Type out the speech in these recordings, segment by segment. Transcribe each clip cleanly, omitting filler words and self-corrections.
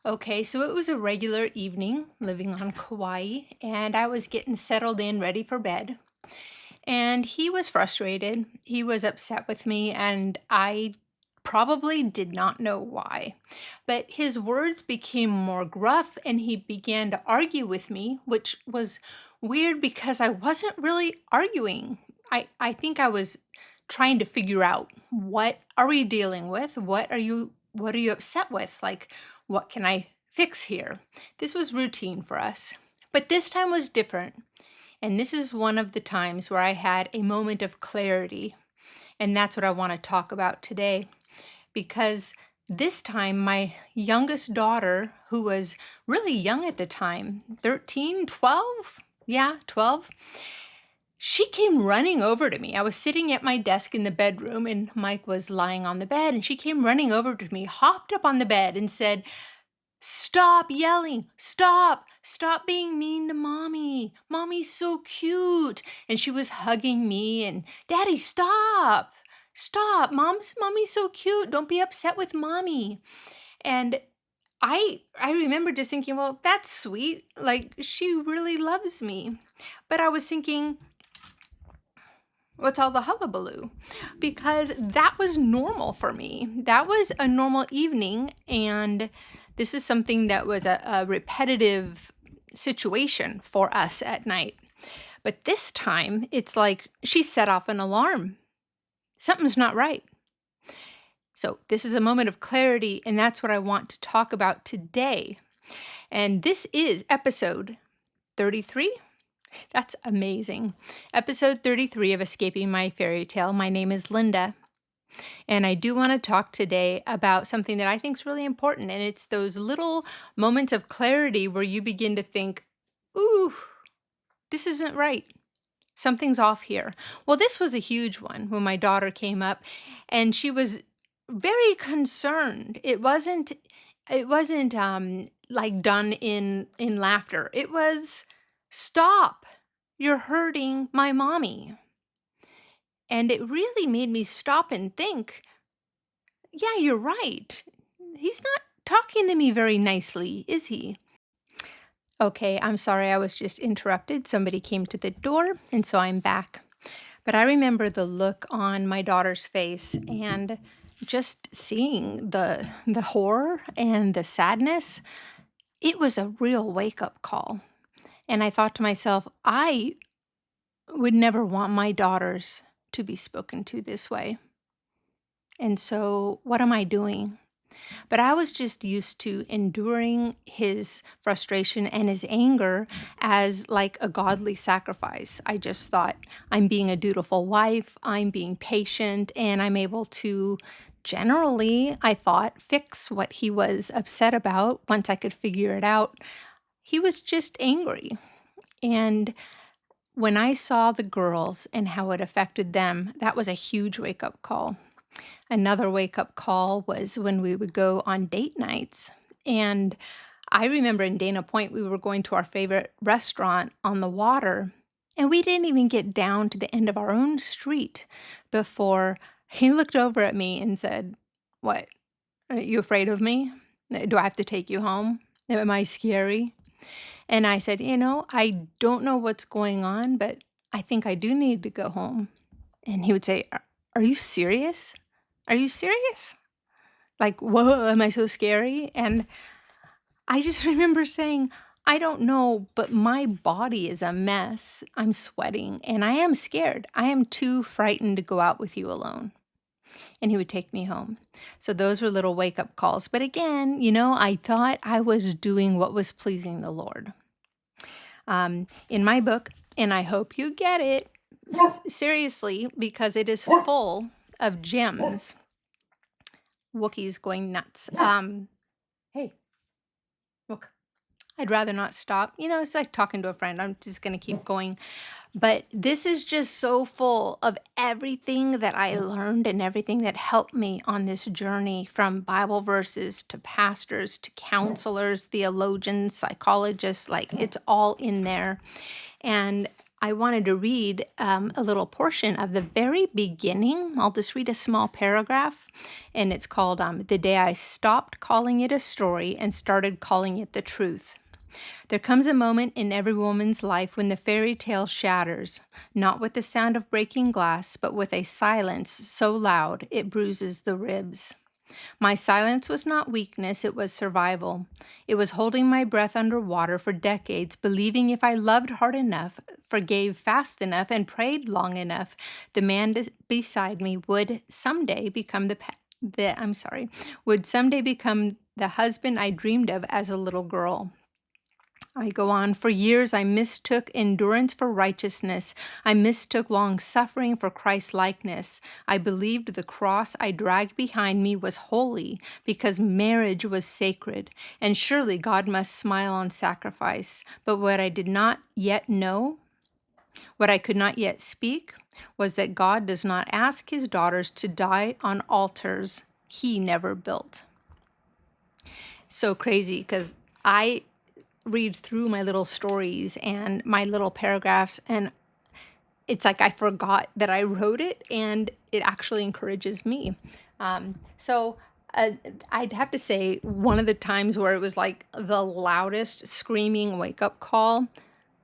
Okay, so it was a regular evening living on Kauai, and I was getting settled in, ready for bed. And he was frustrated. He was upset with me, and I probably did not know why. But his words became more gruff, and he began to argue with me, which was weird because I wasn't really arguing. I think I was trying to figure out, what are we dealing with? What are you upset with? Like, what can I fix here? This was routine for us. But this time was different. And this is one of the times where I had a moment of clarity. And that's what I want to talk about today. Because this time, my youngest daughter, who was really young at the time, 13, 12, yeah, 12, she came running over to me. I was sitting at my desk in the bedroom, and Mike was lying on the bed. And she came running over to me, hopped up on the bed, and said, "Stop yelling. Stop being mean to mommy. Mommy's so cute." And she was hugging me and, "Daddy, stop. Stop. Mommy's so cute. Don't be upset with mommy." And I remember just thinking, well, that's sweet. Like, she really loves me. But I was thinking, what's all the hullabaloo? Because that was normal for me. That was a normal evening, and this is something that was a repetitive situation for us at night. But this time, it's like she set off an alarm. Something's not right. So, this is a moment of clarity, and that's what I want to talk about today. And this is episode 33. That's amazing. Episode 33 of Escaping My Fairy Tale. My name is Linda, and I do want to talk today about something that I think is really important, and it's those little moments of clarity where you begin to think, ooh, this isn't right. Something's off here. Well, this was a huge one when my daughter came up, and she was very concerned. It wasn't like done in laughter. It was, "Stop. You're hurting my mommy." And it really made me stop and think, yeah, you're right. He's not talking to me very nicely, is he? Okay, I'm sorry, I was just interrupted. Somebody came to the door, and so I'm back. But I remember the look on my daughter's face, and just seeing the horror and the sadness. It was a real wake-up call. And I thought to myself, I would never want my daughters to be spoken to this way. And so, what am I doing? But I was just used to enduring his frustration and his anger as like a godly sacrifice. I just thought, I'm being a dutiful wife, I'm being patient, and I'm able to generally, I thought, fix what he was upset about once I could figure it out. He was just angry. And when I saw the girls and how it affected them, that was a huge wake up call. Another wake up call was when we would go on date nights. And I remember in Dana Point, we were going to our favorite restaurant on the water, and we didn't even get down to the end of our own street before he looked over at me and said, "What? Are you afraid of me? Do I have to take you home? Am I scary?" And I said, "I don't know what's going on, but I think I do need to go home." And he would say, "Are you serious? Are you serious? Like, whoa, am I so scary?" And I just remember saying, "I don't know, but my body is a mess. I'm sweating and I am scared. I am too frightened to go out with you alone." And he would take me home. So those were little wake up calls. But again, I thought I was doing what was pleasing the Lord. In my book, and I hope you get it seriously, because it is full of gems. Wookiees going nuts. Hey, look. I'd rather not stop. It's like talking to a friend. I'm just going to keep going. But this is just so full of everything that I learned and everything that helped me on this journey, from Bible verses to pastors to counselors, theologians, psychologists. Like, it's all in there. And I wanted to read a little portion of the very beginning. I'll just read a small paragraph, and it's called The Day I Stopped Calling It a Story and Started Calling It the Truth. There comes a moment in every woman's life when the fairy tale shatters, not with the sound of breaking glass, but with a silence so loud it bruises the ribs. My silence was not weakness, it was survival. It was holding my breath underwater for decades, believing if I loved hard enough, forgave fast enough, and prayed long enough, the man beside me would someday become would someday become the husband I dreamed of as a little girl. I go on. For years, I mistook endurance for righteousness. I mistook long suffering for Christ likeness. I believed the cross I dragged behind me was holy because marriage was sacred, and surely God must smile on sacrifice. But what I did not yet know, what I could not yet speak, was that God does not ask his daughters to die on altars he never built. So crazy because I read through my little stories and my little paragraphs, and it's like I forgot that I wrote it, and it actually encourages me. So I'd have to say one of the times where it was like the loudest screaming wake up call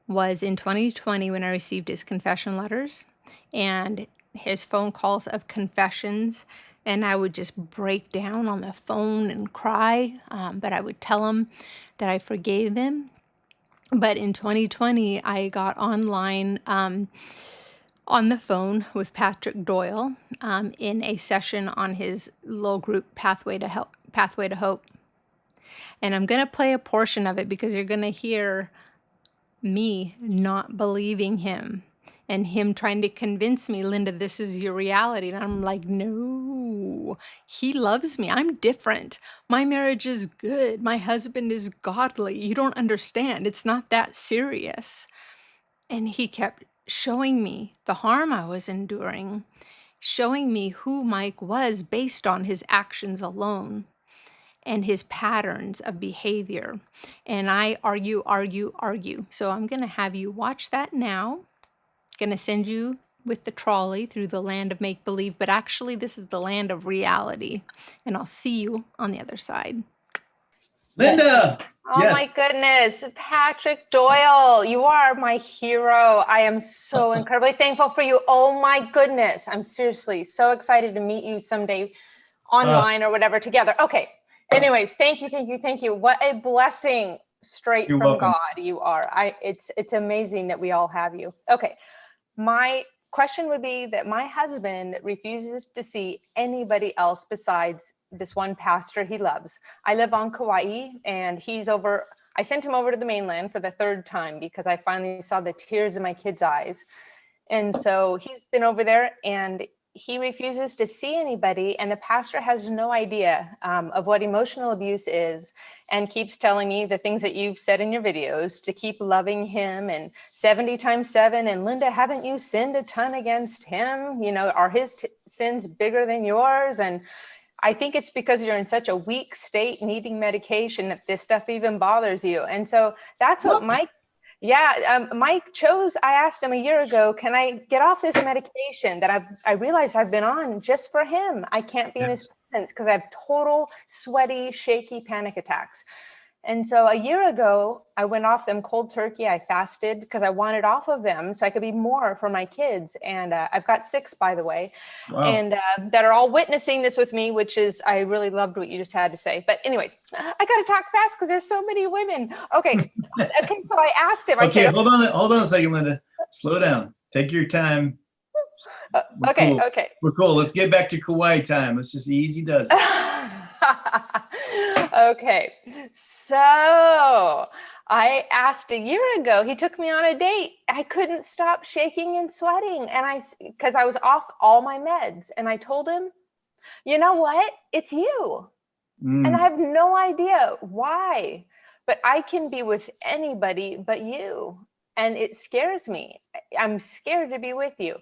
was in 2020 when I received his confession letters and his phone calls of confessions. And I would just break down on the phone and cry, but I would tell him that I forgave him. But in 2020, I got online on the phone with Patrick Doyle in a session on his little group Pathway to Hope. And I'm going to play a portion of it because you're going to hear me not believing him and him trying to convince me, Linda, this is your reality. And I'm like, no, he loves me. I'm different. My marriage is good. My husband is godly. You don't understand. It's not that serious. And he kept showing me the harm I was enduring, showing me who Mike was based on his actions alone and his patterns of behavior. And I argue. So I'm going to have you watch that now. Going to send you with the trolley through the land of make-believe, but actually this is the land of reality. And I'll see you on the other side. Linda! Oh my goodness, Patrick Doyle, you are my hero. I am so incredibly thankful for you. Oh my goodness, I'm seriously so excited to meet you someday online or whatever together. Okay, anyways, thank you. What a blessing straight You're from welcome. God you are. It's amazing that we all have you. Okay, my question would be that my husband refuses to see anybody else besides this one pastor he loves. I live on Kauai, and he's over. I sent him over to the mainland for the third time because I finally saw the tears in my kids' eyes. And so he's been over there, and he refuses to see anybody. And the pastor has no idea of what emotional abuse is, and keeps telling me the things that you've said in your videos to keep loving him, and 70 times 7. And Linda, haven't you sinned a ton against him? You know, are his sins bigger than yours? And I think it's because you're in such a weak state needing medication that this stuff even bothers you. And so that's what Mike chose. I asked him a year ago, can I get off this medication that I realized I've been on just for him? I can't be in his presence because I have total sweaty, shaky panic attacks. And so a year ago, I went off them cold turkey. I fasted because I wanted off of them so I could be more for my kids. And I've got 6, by the way, and that are all witnessing this with me, which is, I really loved what you just had to say. But anyways, I got to talk fast because there's so many women. Okay. So I asked him, I said, hold on a second, Linda. Slow down. Take your time. Okay. We're cool. Let's get back to Kauai time. Let's just easy does it. Okay, so I asked a year ago, he took me on a date. I couldn't stop shaking and sweating, and because I was off all my meds, and I told him, you know what, it's you. And I have no idea why, but I can be with anybody but you, and it scares me. I'm scared to be with you.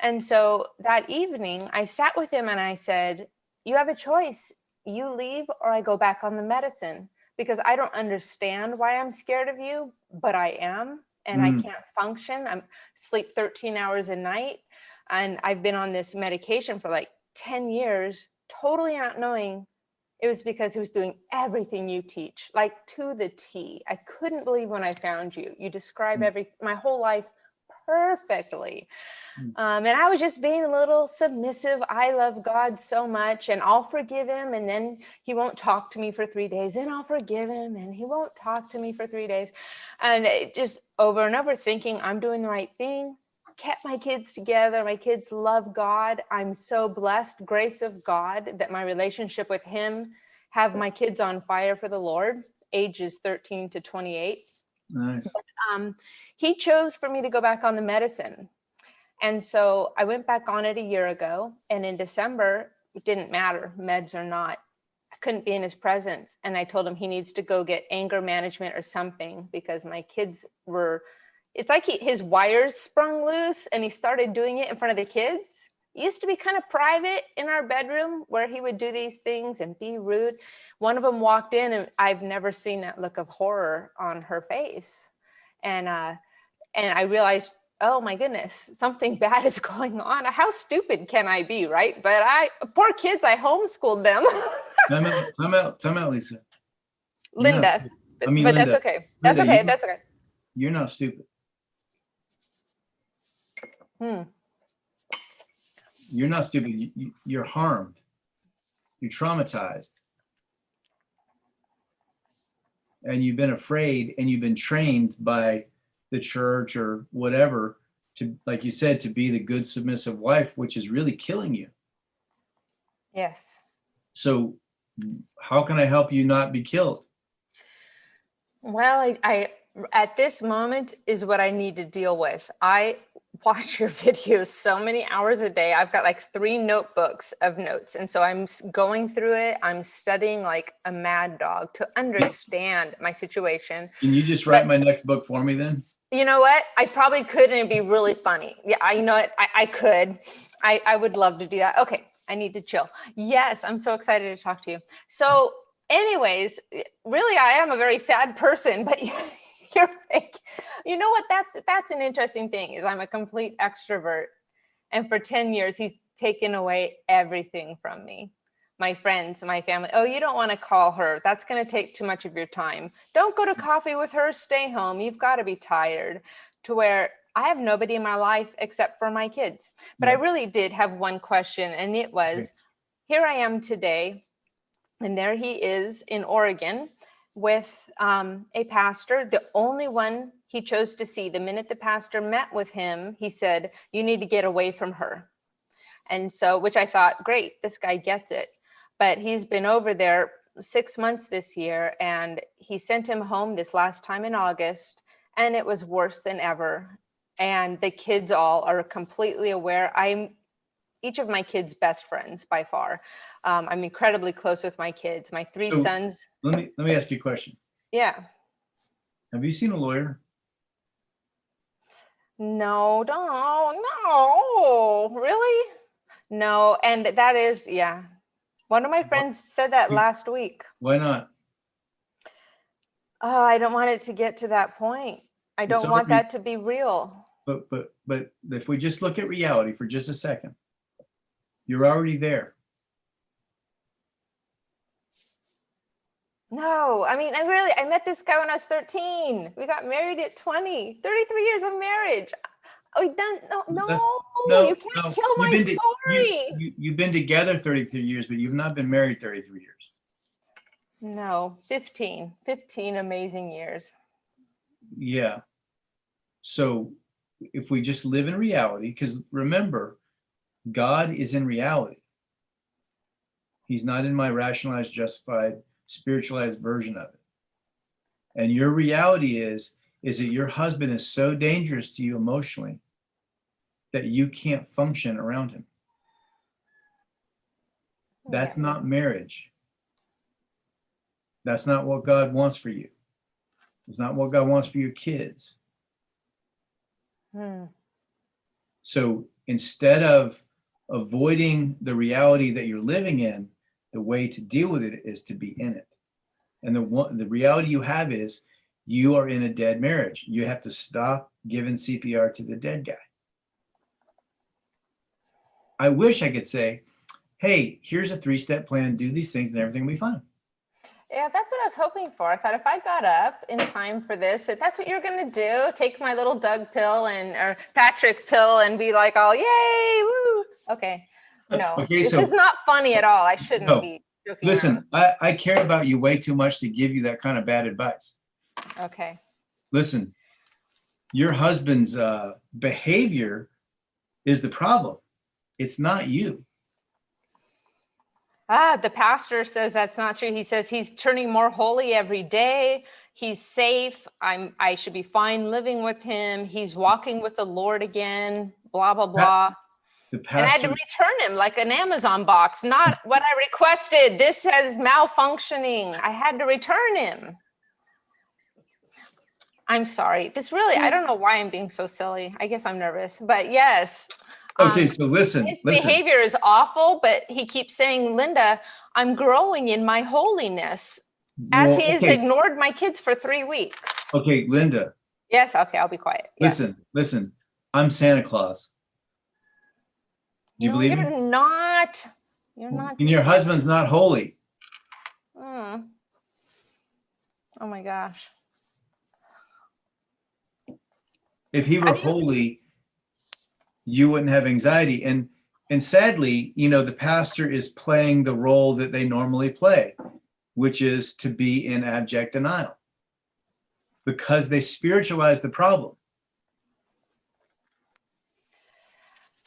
And so that evening I sat with him and I said, you have a choice. You leave or I go back on the medicine, because I don't understand why I'm scared of you, but I am. and I can't function. I'm sleep 13 hours a night. And I've been on this medication for like 10 years, totally not knowing it was because he was doing everything you teach, like to the T. I couldn't believe when I found you. You describe my whole life perfectly. And I was just being a little submissive. I love God so much, and I'll forgive him. And then he won't talk to me for 3 days. Then I'll forgive him, and he won't talk to me for 3 days. And it just over and over thinking I'm doing the right thing. Kept my kids together. My kids love God. I'm so blessed, grace of God, that my relationship with him have my kids on fire for the Lord, ages 13 to 28. Nice. But, he chose for me to go back on the medicine. And so I went back on it a year ago, and in December, it didn't matter, meds or not. I couldn't be in his presence. And I told him he needs to go get anger management or something, because my kids were, it's like his wires sprung loose and he started doing it in front of the kids. It used to be kind of private in our bedroom where he would do these things and be rude. One of them walked in, and I've never seen that look of horror on her face. And I realized, oh my goodness, something bad is going on. How stupid can I be, right? But poor kids, I homeschooled them. Time out, Lisa. Linda. I mean, but Linda, that's okay. Linda, That's okay. You're not stupid. You're not stupid. You're harmed. You're traumatized. And you've been afraid, and you've been trained by the church or whatever to, like you said, to be the good submissive wife, which is really killing you. Yes. So how can I help you not be killed? Well, I at this moment is what I need to deal with. I watch your videos so many hours a day. I've got like 3 notebooks of notes. And so I'm going through it. I'm studying like a mad dog to understand my situation. Can you just write my next book for me then? You know what? I probably could, and it'd be really funny. Yeah, you know what? I could. I would love to do that. Okay, I need to chill. Yes, I'm so excited to talk to you. So anyways, really, I am a very sad person, but you're like, you know what? That's an interesting thing, is I'm a complete extrovert. And for 10 years, he's taken away everything from me. My friends, my family. Oh, you don't want to call her. That's going to take too much of your time. Don't go to coffee with her. Stay home. You've got to be tired. To where I have nobody in my life except for my kids. But I really did have one question. And it was, here I am today. And there he is in Oregon with a pastor, the only one he chose to see. The minute the pastor met with him, he said, you need to get away from her. And so, which I thought, great, this guy gets it. But he's been over there 6 months this year, and he sent him home this last time in August, and it was worse than ever. And the kids all are completely aware. I'm each of my kids' best friends by far. I'm incredibly close with my kids. My 3 sons. Let me ask you a question. Yeah. Have you seen a lawyer? No, really? No. And that is, yeah. One of my friends said that last week. Why not? Oh, I don't want it to get to that point. I don't want that to be real. But if we just look at reality for just a second, you're already there. No, I mean, I met this guy when I was 13. We got married at 20, 33 years of marriage. No, you can't kill my story. You've been together 33 years, but you've not been married 33 years. No, 15 amazing years. Yeah. So if we just live in reality, because remember, God is in reality. He's not in my rationalized, justified, spiritualized version of it. And your reality is that your husband is so dangerous to you emotionally that you can't function around him. That's not marriage. That's not what God wants for you. It's not what God wants for your kids. So instead of avoiding the reality that you're living in, the way to deal with it is to be in it. And the reality you have is you are in a dead marriage. You have to stop giving CPR to the dead guy. I wish I could say, hey, here's a 3-step plan, do these things and everything will be fine. Yeah, that's what I was hoping for. I thought if I got up in time for this, that's what you're going to do. Take my little Doug pill or Patrick pill and be like, oh, yay, woo. Okay. No, Okay, this so is not funny at all. I shouldn't no, be joking listen, I care about you way too much to give you that kind of bad advice. around. Okay. Listen, your husband's behavior is the problem. It's not you. The pastor says that's not true. He says he's turning more holy every day. He's safe. I should be fine living with him. He's walking with the Lord again, blah, blah, blah. The And I had to pastor, return him like an Amazon box, not what I requested. This has malfunctioning. I had to return him. I'm sorry. This really, I don't know why I'm being so silly. I guess I'm nervous, but yes. okay, so listen. His behavior is awful, but he keeps saying, Linda, I'm growing in my holiness, as Well, he has okay, ignored my kids for 3 weeks. okay, Linda, Yes, okay, I'll be quiet. Yes. listen, I'm Santa Claus. Do you No, believe you're me? not. You're not. And your husband's not holy. Mm. Oh my gosh. If he were holy, you wouldn't have anxiety. And sadly, you know, the pastor is playing the role that they normally play, which is to be in abject denial, because they spiritualize the problem.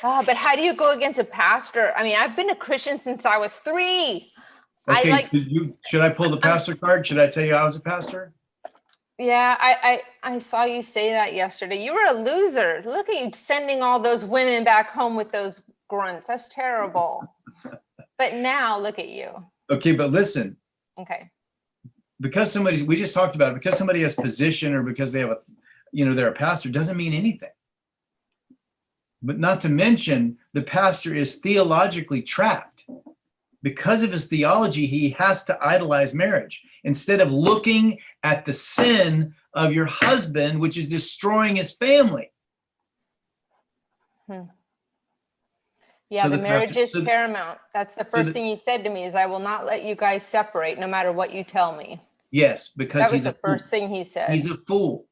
But how do you go against a pastor? I mean, I've been a Christian since I was 3. Okay, so should I pull the pastor card? Should I tell you I was a pastor? Yeah, I saw you say that yesterday. You were a loser. Look at you sending all those women back home with those grunts. That's terrible. But now look at you. Okay, but listen, Okay. because we just talked about it, because somebody has position or because they have they're a pastor doesn't mean anything. But not to mention, the pastor is theologically trapped. Because of his theology, he has to idolize marriage instead of looking at the sin of your husband, which is destroying his family. Yeah, So the marriage is so paramount. That's the first thing he said to me is, I will not let you guys separate no matter what you tell me. Yes, because that was the first thing he said. He's a fool.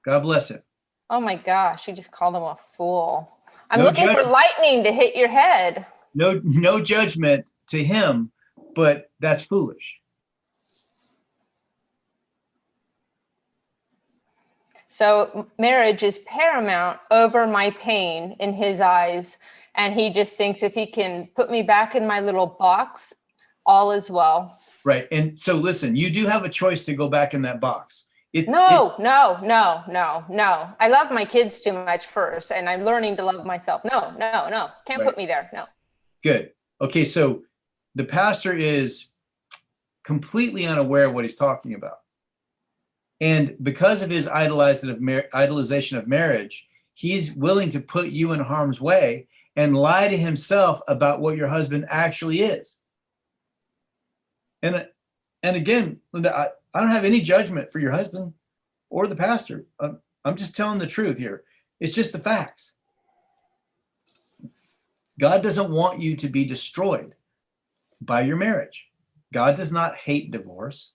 God bless him. Oh my gosh, you just called him a fool. I'm looking for lightning to hit your head. No judgment to him, but that's foolish. So marriage is paramount over my pain in his eyes. And he just thinks if he can put me back in my little box, all is well. Right. And so listen, you do have a choice to go back in that box. No. I love my kids too much first, and I'm learning to love myself. No. Can't put me there. No. Good. Okay. So the pastor is completely unaware of what he's talking about. And because of his idolization of marriage, he's willing to put you in harm's way and lie to himself about what your husband actually is. And again, Linda, I don't have any judgment for your husband or the pastor. I'm just telling the truth here. It's just the facts. God doesn't want you to be destroyed by your marriage. God does not hate divorce.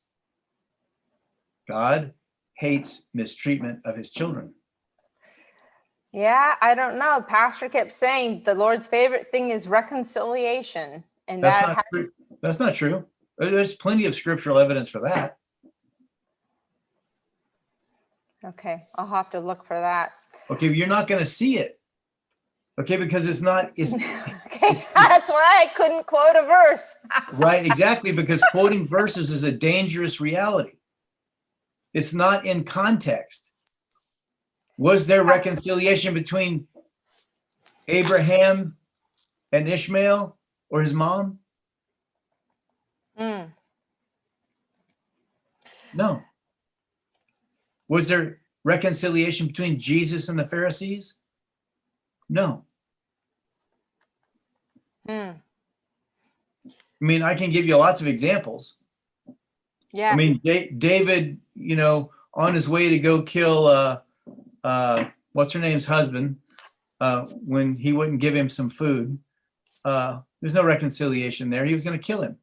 God hates mistreatment of his children. Yeah, I don't know. Pastor kept saying the Lord's favorite thing is reconciliation. And that's not true. That's not true. There's plenty of scriptural evidence for that. Okay, I'll have to look for that. Okay, but you're not going to see it. Okay, because it's not. Okay, that's why I couldn't quote a verse. Right, exactly, because quoting verses is a dangerous reality. It's not in context. Was there reconciliation between Abraham and Ishmael or his mom? No. Was there reconciliation between Jesus and the Pharisees? No. I mean, I can give you lots of examples. Yeah. I mean, David, on his way to go kill what's her name's husband, when he wouldn't give him some food, there's no reconciliation there. He was going to kill him.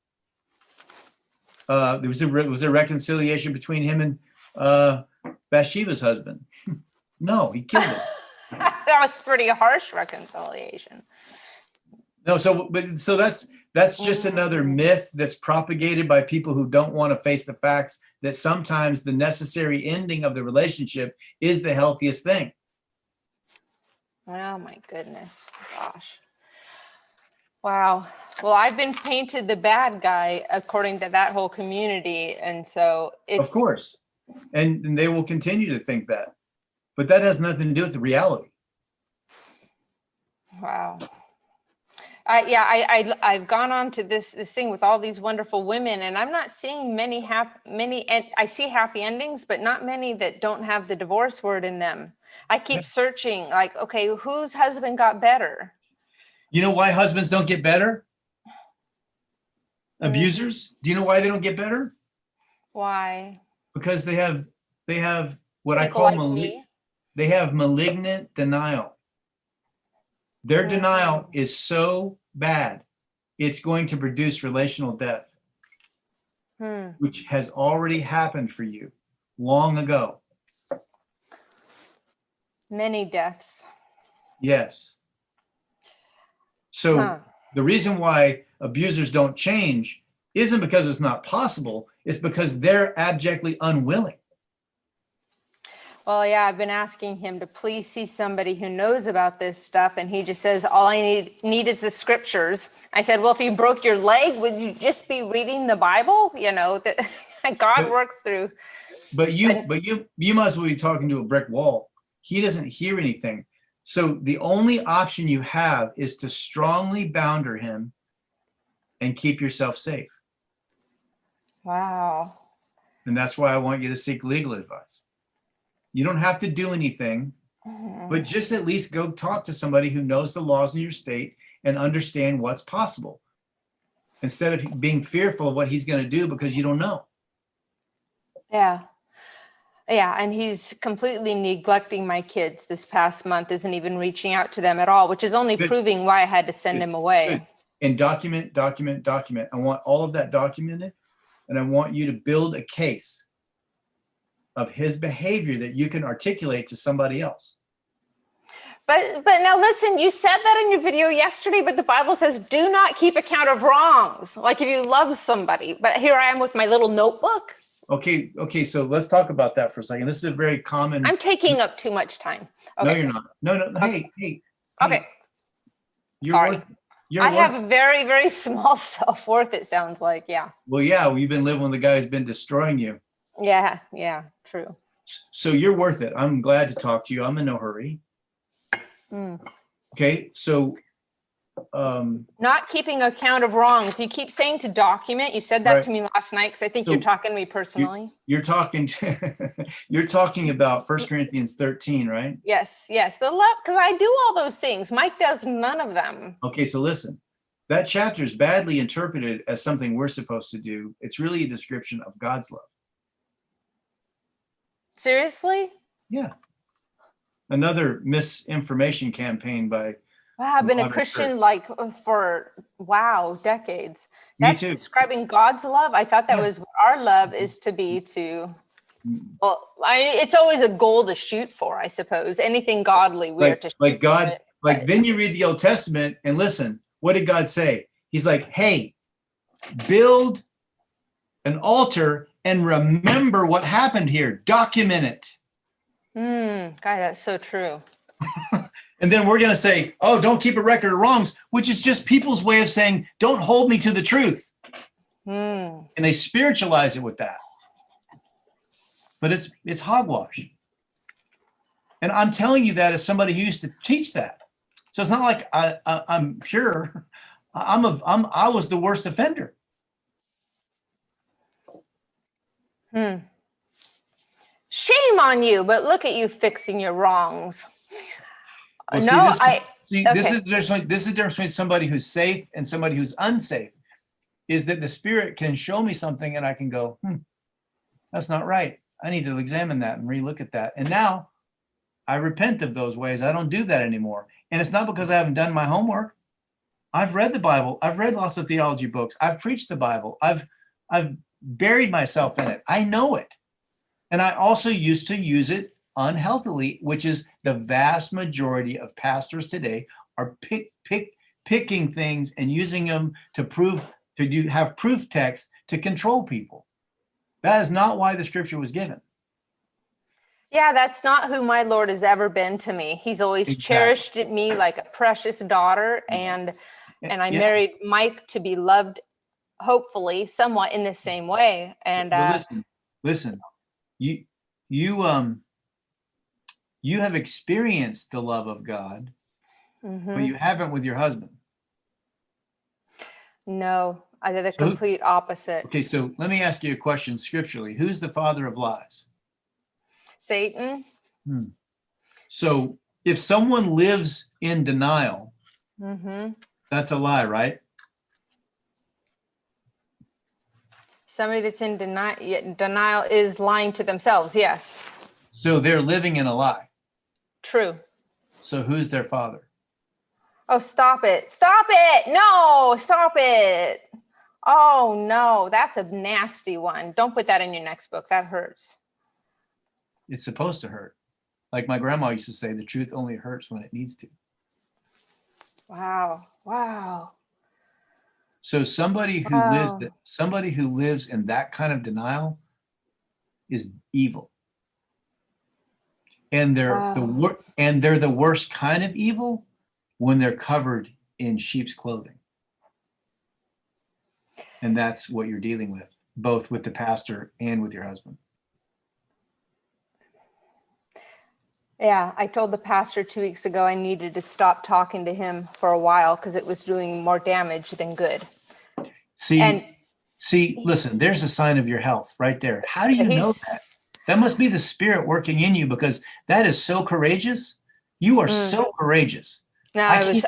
There was a reconciliation between him and Bathsheba's husband. No, he killed him. That was pretty harsh reconciliation. No, so that's just another myth that's propagated by people who don't want to face the facts that sometimes the necessary ending of the relationship is the healthiest thing. Oh my goodness. Gosh. Wow. Well, I've been painted the bad guy according to that whole community. And so it's. Of course. And they will continue to think that. But that has nothing to do with the reality. Wow. I've gone on to this thing with all these wonderful women, and I'm not seeing many, and I see happy endings, but not many that don't have the divorce word in them. I keep searching, like, okay, whose husband got better? You know why husbands don't get better? Abusers? Do you know why they don't get better? Why? Because they have what I People call like they have malignant denial. Their denial is so bad, it's going to produce relational death, which has already happened for you long ago. Many deaths. Yes. So the reason why abusers don't change isn't because it's not possible, it's because they're abjectly unwilling. Well, yeah, I've been asking him to please see somebody who knows about this stuff. And he just says, all I need is the scriptures. I said, well, if you broke your leg, would you just be reading the Bible? That God works through. But you might as well be talking to a brick wall. He doesn't hear anything. So the only option you have is to strongly boundary him and keep yourself safe. Wow. And that's why I want you to seek legal advice. You don't have to do anything, but just at least go talk to somebody who knows the laws in your state and understand what's possible, instead of being fearful of what he's going to do because you don't know. Yeah. Yeah. And he's completely neglecting my kids this past month, isn't even reaching out to them at all, which is only proving why I had to send him away. Good. And document. I want all of that documented, and I want you to build a case of his behavior that you can articulate to somebody else. But now listen, you said that in your video yesterday, but the Bible says do not keep account of wrongs, like if you love somebody. But here I am with my little notebook. Okay, so let's talk about that for a second. This is a very common. I'm taking up too much time. Okay. No, you're not. No. Hey. Okay. Sorry. I have a very, very small self-worth, it sounds like. Yeah. Well, yeah, you've been living with the guy who's been destroying you. Yeah, true. So you're worth it. I'm glad to talk to you. I'm in no hurry. Okay, so not keeping account of wrongs. You keep saying to document. You said that to me last night because I think you're talking to me personally. You're talking about 1 Corinthians 13, right? Yes. The love, because I do all those things. Mike does none of them. Okay, so listen. That chapter is badly interpreted as something we're supposed to do. It's really a description of God's love. Seriously? Yeah. Another misinformation campaign by. Wow, I've been a Christian for decades. That's Me too. Describing God's love. I thought that was what our love is to be to. Well, it's always a goal to shoot for, I suppose. Anything godly, we're to shoot like God. For it, then you read the Old Testament and listen. What did God say? He's like, hey, build an altar and remember what happened here. Document it. God, that's so true. And then we're going to say, oh, don't keep a record of wrongs, which is just people's way of saying, don't hold me to the truth. And they spiritualize it with that. But it's hogwash. And I'm telling you that as somebody who used to teach that. So it's not like I'm pure. I was the worst offender. Shame on you, but look at you fixing your wrongs. Well, this is the difference between somebody who's safe and somebody who's unsafe, is that the Spirit can show me something and I can go, That's not right. I need to examine that and relook at that. And now I repent of those ways. I don't do that anymore. And it's not because I haven't done my homework. I've read the Bible. I've read lots of theology books. I've preached the Bible. I've buried myself in it. I know it. And I also used to use it unhealthily, which is the vast majority of pastors today are picking things and using them to have proof text to control people. That is not why the scripture was given. Yeah, that's not who my Lord has ever been to me. He's always cherished me like a precious daughter, and I married Mike to be loved, hopefully, somewhat in the same way. And listen, you have experienced the love of God, but you haven't with your husband. No, I did the complete opposite. Okay, so let me ask you a question scripturally. Who's the father of lies? Satan. So if someone lives in denial, that's a lie, right? Somebody that's in denial is lying to themselves. Yes. So they're living in a lie. True. So who's their father? Oh, stop it. Stop it. No, stop it. Oh, no, that's a nasty one. Don't put that in your next book. That hurts. It's supposed to hurt. Like my grandma used to say, the truth only hurts when it needs to. Wow. Wow. So somebody who lives in that kind of denial is evil. And they're the worst kind of evil when they're covered in sheep's clothing. And that's what you're dealing with, both with the pastor and with your husband. Yeah, I told the pastor 2 weeks ago I needed to stop talking to him for a while because it was doing more damage than good. See, listen, there's a sign of your health right there. How do you know that? That must be the Spirit working in you, because that is so courageous. You are so courageous. No, I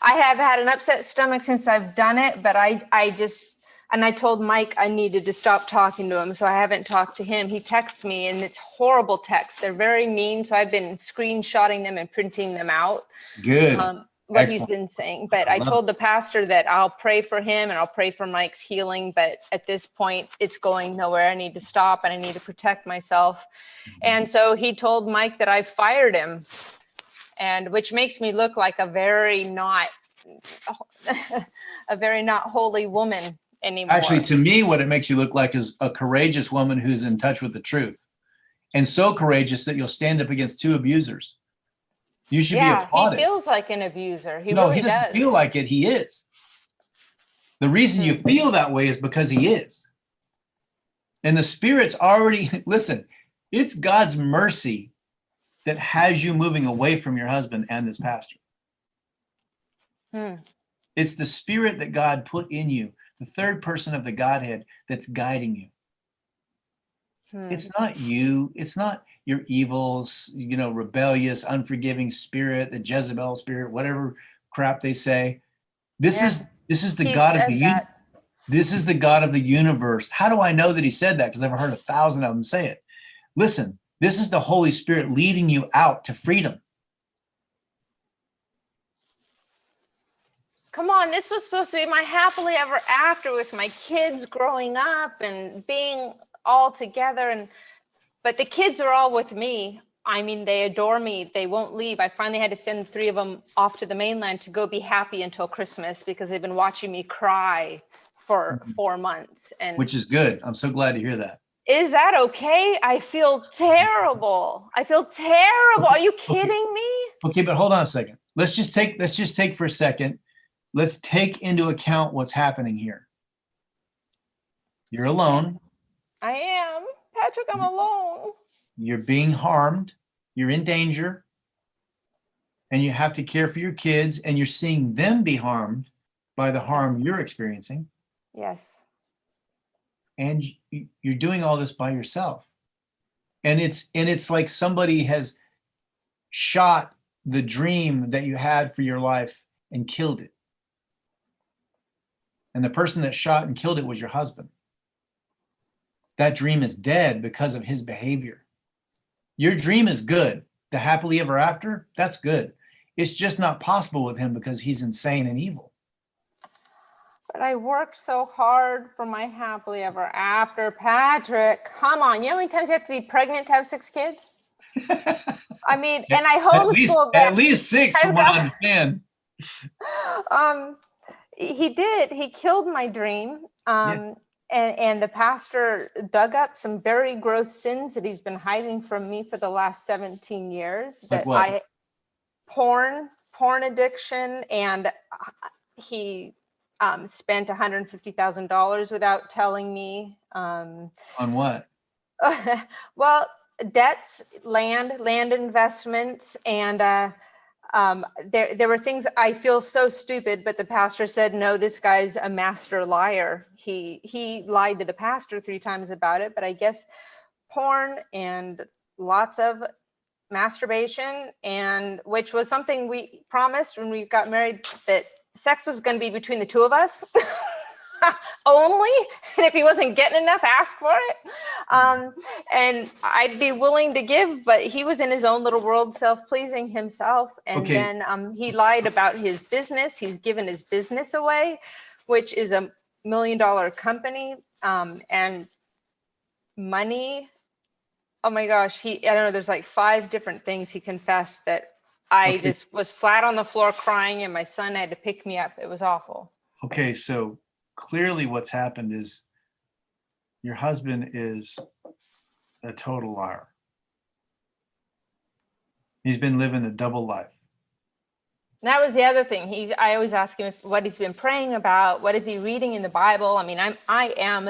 have had an upset stomach since I've done it, but I told Mike I needed to stop talking to him, so I haven't talked to him. He texts me, and it's horrible texts. They're very mean, so I've been screenshotting them and printing them out. Good. What Excellent. he's been saying. But I told the pastor that I'll pray for him and I'll pray for Mike's healing. But at this point, it's going nowhere. I need to stop and I need to protect myself. And so he told Mike that I fired him, and which makes me look like a very not holy woman anymore. Actually, to me, what it makes you look like is a courageous woman who's in touch with the truth, and so courageous that you'll stand up against two abusers. You should be applauded. He feels like an abuser. He doesn't feel like it. He is. The reason you feel that way is because he is. And the Spirit's already, listen, it's God's mercy that has you moving away from your husband and this pastor. It's the Spirit that God put in you, the third person of the Godhead, that's guiding you. It's not you. It's not your evil, rebellious, unforgiving spirit, the Jezebel spirit, whatever crap they say. This is the God of the This is the God of the universe. How do I know that he said that? Because I've heard 1,000 of them say it. Listen, this is the Holy Spirit leading you out to freedom. Come on, this was supposed to be my happily ever after with my kids growing up and being all together, but the kids are all with me. I mean, they adore me. They won't leave. I finally had to send 3 of them off to the mainland to go be happy until Christmas because they've been watching me cry for 4 months. And which is good. I'm so glad to hear that. Is that okay? I feel terrible. Are you kidding me? Okay, but hold on a second. Let's just take for a second. Let's take into account what's happening here. You're alone. I am. Patrick, I'm alone. You're being harmed. You're in danger. And you have to care for your kids, and you're seeing them be harmed by the harm you're experiencing. Yes. And you're doing all this by yourself. And it's like somebody has shot the dream that you had for your life and killed it. And the person that shot and killed it was your husband. that dream is dead because of his behavior. Your dream is good. The happily ever after, that's good. It's just not possible with him because he's insane and evil. But I worked so hard for my happily ever after, Patrick. Come on. You know how many times you have to be pregnant to have 6 kids? I mean, and I homeschooled them. At least 6 from what I understand. He did. He killed my dream. And the pastor dug up some very gross sins that he's been hiding from me for the last 17 years. Like That what? Porn addiction, and he spent $150,000 without telling me. On what? Well, debts, land investments, and there were things. I feel so stupid, but the pastor said, no, this guy's a master liar. He lied to the pastor 3 times about it, but I guess porn and lots of masturbation, and which was something we promised when we got married, that sex was going to be between the 2 of us only, and if he wasn't getting enough, ask for it. And I'd be willing to give, but he was in his own little world, self-pleasing himself. And then he lied about his business. He's given his business away, which is $1 million company, and money. Oh my gosh, I don't know, there's like 5 different things he confessed that I just was flat on the floor crying, and my son had to pick me up. It was awful. Okay, so clearly what's happened is your husband is a total liar. He's been living a double life. That was the other thing. I always ask him what he's been praying about, what is he reading in the Bible. I mean, I am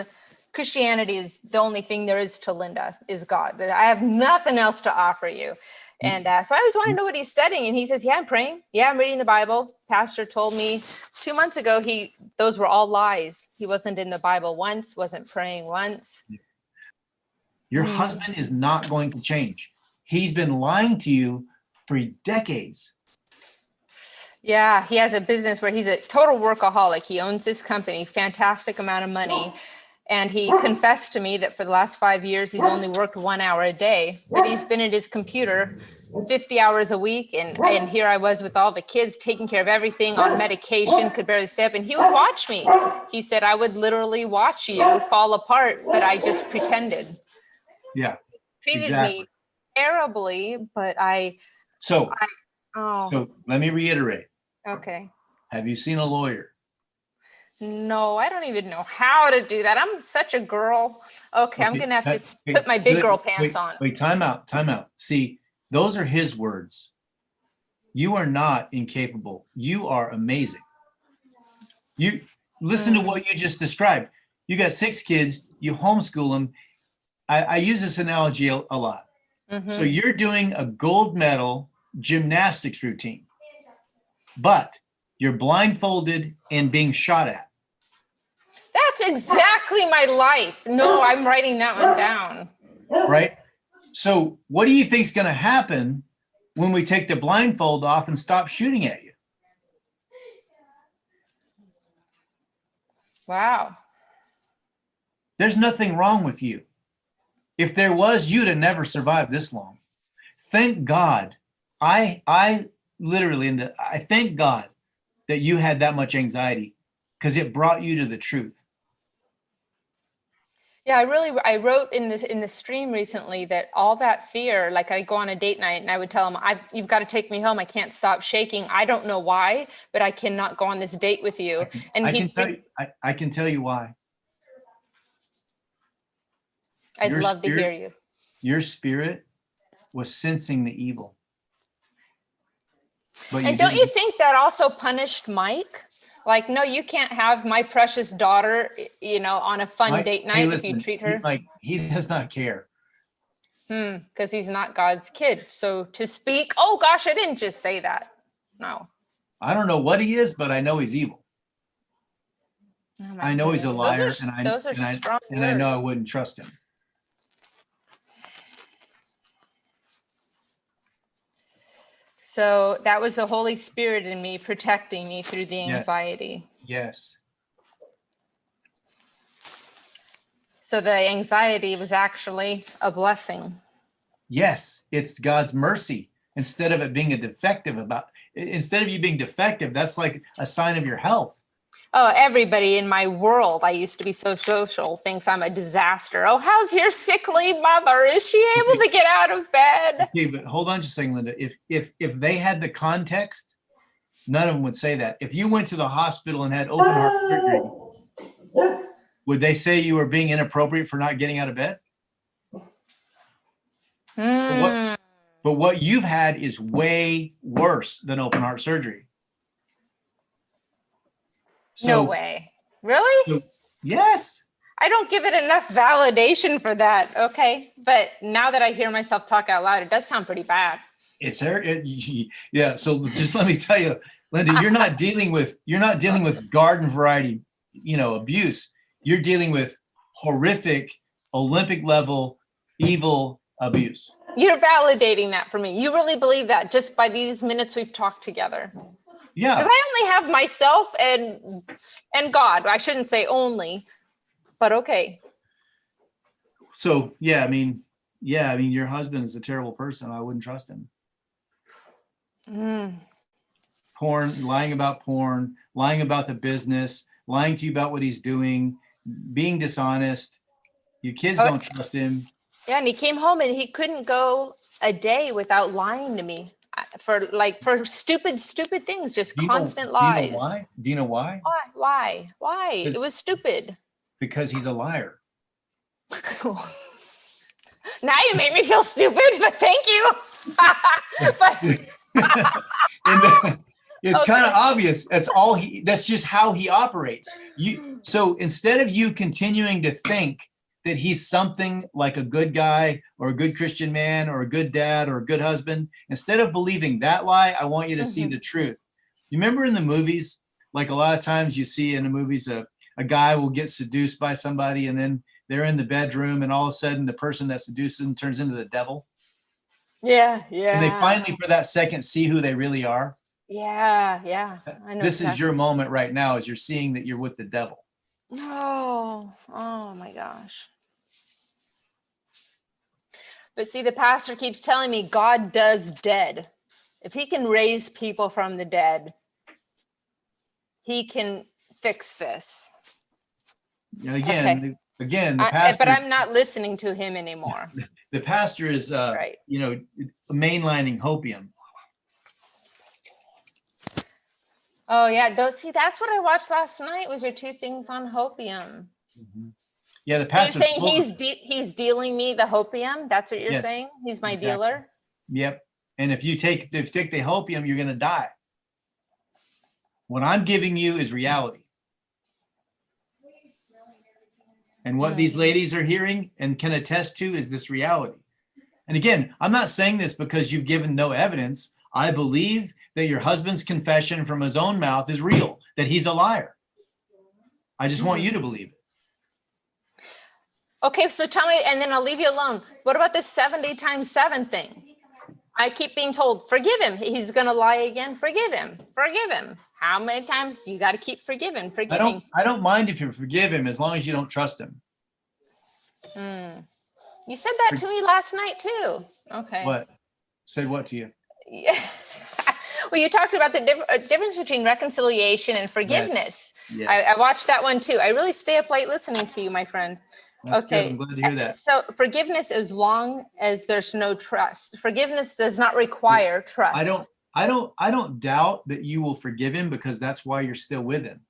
Christianity is the only thing there is to Linda, is God. I have nothing else to offer you. And so I always want to know what he's studying. And he says, yeah, I'm praying. Yeah, I'm reading the Bible. Pastor told me 2 months ago, those were all lies. He wasn't in the Bible once, wasn't praying once. Your husband is not going to change. He's been lying to you for decades. Yeah, he has a business where he's a total workaholic. He owns this company, fantastic amount of money. And he confessed to me that for the last 5 years, he's only worked 1 hour a day, but he's been at his computer 50 hours a week. And here I was with all the kids, taking care of everything, on medication, could barely stay up. And he would watch me. He said, I would literally watch you fall apart, but I just pretended. Yeah. Treated me terribly, but So let me reiterate. Okay. Have you seen a lawyer? No, I don't even know how to do that. I'm such a girl. Okay, I'm going to have to put my big girl pants on. Wait, time out. See, those are his words. You are not incapable. You are amazing. You listen to what you just described. You got 6 kids, you homeschool them. I use this analogy a lot. So you're doing a gold medal gymnastics routine, but you're blindfolded and being shot at. That's exactly my life. No, I'm writing that one down. Right? So what do you think is going to happen when we take the blindfold off and stop shooting at you? Wow. There's nothing wrong with you. If there was, you'd have never survived this long. Thank God. I literally, and I thank God that you had that much anxiety, because it brought you to the truth. Yeah, I wrote in the stream recently that all that fear, like I go on a date night and I would tell him, you've got to take me home. I can't stop shaking. I don't know why, but I cannot go on this date with you. I can tell you why. I'd love to hear you. Your spirit was sensing the evil. And don't you think that also punished Mike? Like, no, you can't have my precious daughter, on a fun date night if you treat her. He does not care. Because he's not God's kid. So to speak, oh gosh, I didn't just say that. No. I don't know what he is, but I know he's evil. I know he's a liar, and I know I wouldn't trust him. So that was the Holy Spirit in me protecting me through the anxiety. Yes. So the anxiety was actually a blessing. Yes, it's God's mercy. Instead of it being instead of you being defective, that's like a sign of your health. Oh, everybody in my world, I used to be so social, thinks I'm a disaster. Oh, how's your sickly mother? Is she able to get out of bed? Okay, but hold on just a second, Linda. If they had the context, none of them would say that. If you went to the hospital and had open heart surgery, would they say you were being inappropriate for not getting out of bed? But what you've had is way worse than open heart surgery. So, No way. Really? so, yes. I don't give it enough validation for that. Okay. But now that I hear myself talk out loud, it does sound pretty bad. Yeah. So just let me tell you, Linda, you're not dealing with garden variety, abuse. You're dealing with horrific Olympic level evil abuse. You're validating that for me. You really believe that just by these minutes we've talked together? Yeah. Because I only have myself and God. I shouldn't say only, but okay. So I mean, your husband is a terrible person. I wouldn't trust him. Porn, lying about the business, lying to you about what he's doing, being dishonest. Your kids don't trust him. Yeah, and he came home and he couldn't go a day without lying to me for stupid things, just constant lies. Do you know why? Why? It was stupid. Because he's a liar. Now you make me feel stupid, but thank you. It's kind of obvious. That's just how he operates. So instead of you continuing to think that he's something like a good guy or a good Christian man or a good dad or a good husband, instead of believing that lie, I want you to see the truth. You remember in the movies, like a lot of times you see in the movies, a guy will get seduced by somebody and then they're in the bedroom and all of a sudden the person that seduced them turns into the devil. Yeah. And they finally for that second see who they really are. Yeah. I know this is your moment right now as you're seeing that you're with the devil. Oh my gosh. But see, the pastor keeps telling me God does dead. If he can raise people from the dead, he can fix this. Again, the pastor. But I'm not listening to him anymore. The pastor is, right. Mainlining hopium. Oh yeah, that's what I watched last night. Was your 2 things on hopium? Mm-hmm. Yeah, the pastor. So you're saying he's dealing me the hopium? That's what you're saying? He's my dealer? Yep. And if you take the hopium, you're going to die. What I'm giving you is reality. And what these ladies are hearing and can attest to is this reality. And again, I'm not saying this because you've given no evidence. I believe that your husband's confession from his own mouth is real, that he's a liar. I just want you to believe it. Okay, so tell me, and then I'll leave you alone. What about this 70 times 7 thing? I keep being told, forgive him. He's going to lie again. Forgive him. How many times you got to keep forgiving? I don't mind if you forgive him as long as you don't trust him. You said that to me last night too. Okay. What? Said what to you? Yeah. Well, you talked about the difference between reconciliation and forgiveness. Yes. I watched that one too. I really stay up late listening to you, my friend. That's okay. Good. I'm glad to hear that. So forgiveness, as long as there's no trust. Forgiveness does not require trust. I don't doubt that you will forgive him because that's why you're still with him.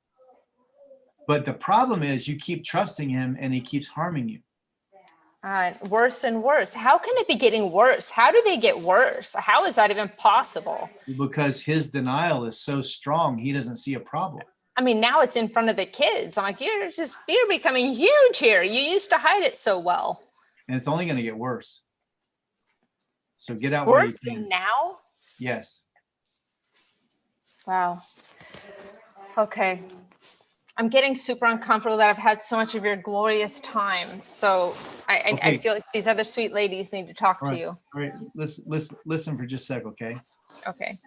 But the problem is you keep trusting him and he keeps harming you. Worse and worse. How can it be getting worse? How do they get worse? How is that even possible? Because his denial is so strong, he doesn't see a problem. I mean, now it's in front of the kids. I'm like, you're becoming huge here. You used to hide it so well. And it's only going to get worse. So get out. Worse than now? Yes. Wow. Okay. I'm getting super uncomfortable that I've had so much of your glorious time. So I feel like these other sweet ladies need to talk to you. All right. Listen for just a sec, okay? Okay.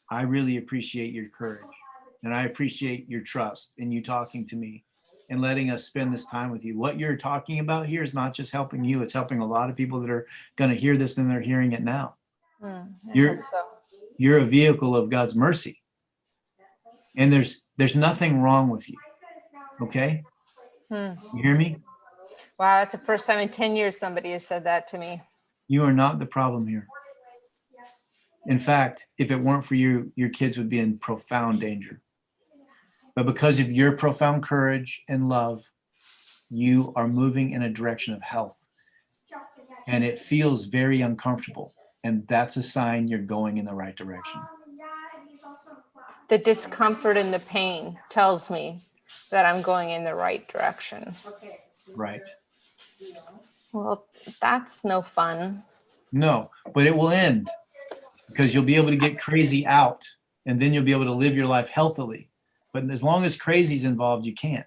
I really appreciate your courage and I appreciate your trust in you talking to me and letting us spend this time with you. What you're talking about here is not just helping you, it's helping a lot of people that are going to hear this and they're hearing it now. I You're hope so. you're a vehicle of God's mercy. And there's nothing wrong with you. Okay? You hear me? Wow, that's the first time in 10 years somebody has said that to me. You are not the problem here. In fact, if it weren't for you, your kids would be in profound danger. But because of your profound courage and love, you are moving in a direction of health. And it feels very uncomfortable. And that's a sign you're going in the right direction. The discomfort and the pain tells me that I'm going in the right direction. Right. Well, that's no fun. No, but it will end because you'll be able to get crazy out and then you'll be able to live your life healthily. But as long as crazy's involved, you can't.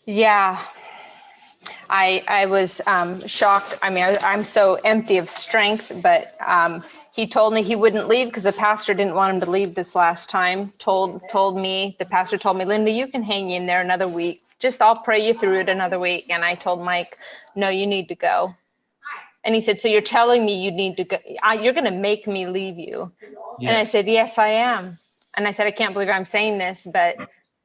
Yeah. I was shocked. I mean, I'm so empty of strength, but he told me he wouldn't leave because the pastor didn't want him to leave this last time. The pastor told me, Linda, you can hang in there another week. Just I'll pray you through it another week. And I told Mike, no, you need to go. And he said, so you're telling me you need to go? You're going to make me leave you. Yeah. And I said, yes, I am. And I said, I can't believe I'm saying this, but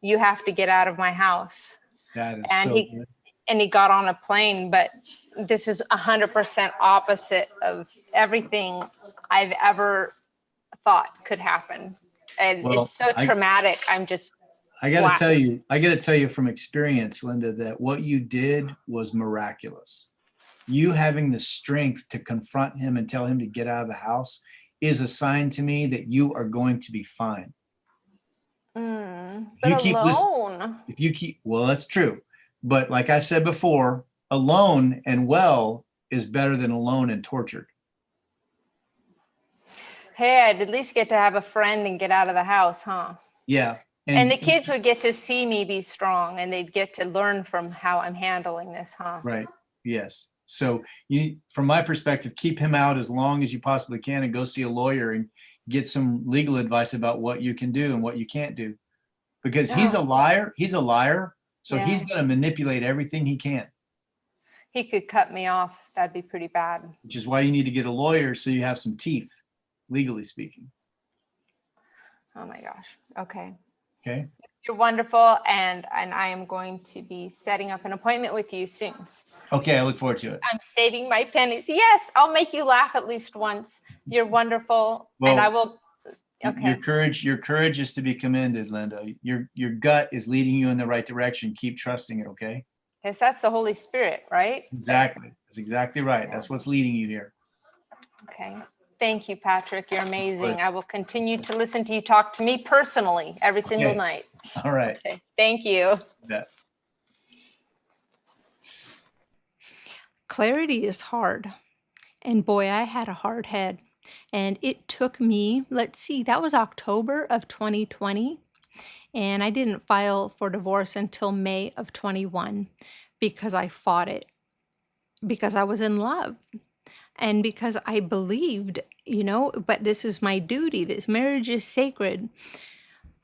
you have to get out of my house. That is and so good. And he got on a plane, but this is 100% opposite of everything I've ever thought could happen. And it's so traumatic. I got to tell you from experience, Linda, that what you did was miraculous. You having the strength to confront him and tell him to get out of the house is a sign to me that you are going to be fine. But alone. Well, that's true. But like I said before, alone and well is better than alone and tortured. Hey, I'd at least get to have a friend and get out of the house, huh? Yeah. And the kids would get to see me be strong and they'd get to learn from how I'm handling this, huh? Right. Yes. So from my perspective, keep him out as long as you possibly can and go see a lawyer and get some legal advice about what you can do and what you can't do. Because he's a liar. He's a liar. So he's going to manipulate everything he can. He could cut me off. That'd be pretty bad. Which is why you need to get a lawyer so you have some teeth, legally speaking. Oh my gosh. Okay. Okay. You're wonderful. And I am going to be setting up an appointment with you soon. Okay. I look forward to it. I'm saving my pennies. Yes. I'll make you laugh at least once. You're wonderful. Well, and I will. Okay. Your courage is to be commended, Linda. Your gut is leading you in the right direction. Keep trusting it, okay? Yes, that's the Holy Spirit, right? Exactly. That's exactly right. That's what's leading you here. Okay. Thank you, Patrick. You're amazing. I will continue to listen to you talk to me personally every single night. All right. Okay. Thank you. Yeah. Clarity is hard. And boy, I had a hard head. And it took me, that was October of 2020. And I didn't file for divorce until May of 21 because I fought it, because I was in love and because I believed, but this is my duty. This marriage is sacred.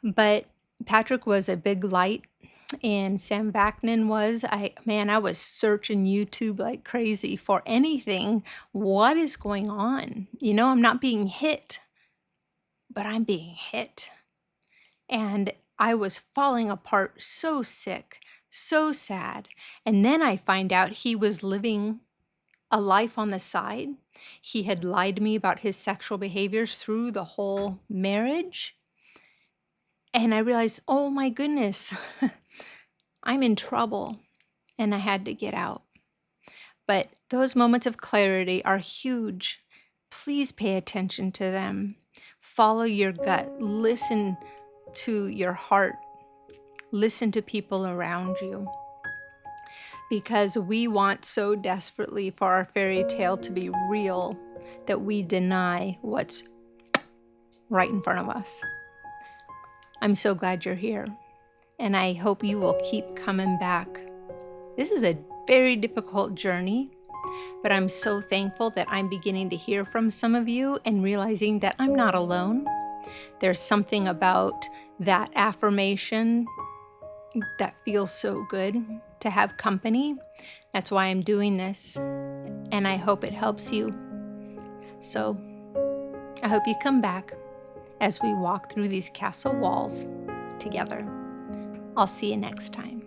But Patrick was a big light. And Sam Vaknin was, I was searching YouTube like crazy for anything. What is going on? I'm not being hit, but I'm being hit. And I was falling apart, so sick, so sad. And then I find out he was living a life on the side. He had lied to me about his sexual behaviors through the whole marriage. And I realized, oh my goodness, I'm in trouble and I had to get out. But those moments of clarity are huge. Please pay attention to them. Follow your gut. Listen to your heart. Listen to people around you. Because we want so desperately for our fairy tale to be real that we deny what's right in front of us. I'm so glad you're here. And I hope you will keep coming back. This is a very difficult journey, but I'm so thankful that I'm beginning to hear from some of you and realizing that I'm not alone. There's something about that affirmation that feels so good to have company. That's why I'm doing this, and I hope it helps you. So I hope you come back as we walk through these castle walls together. I'll see you next time.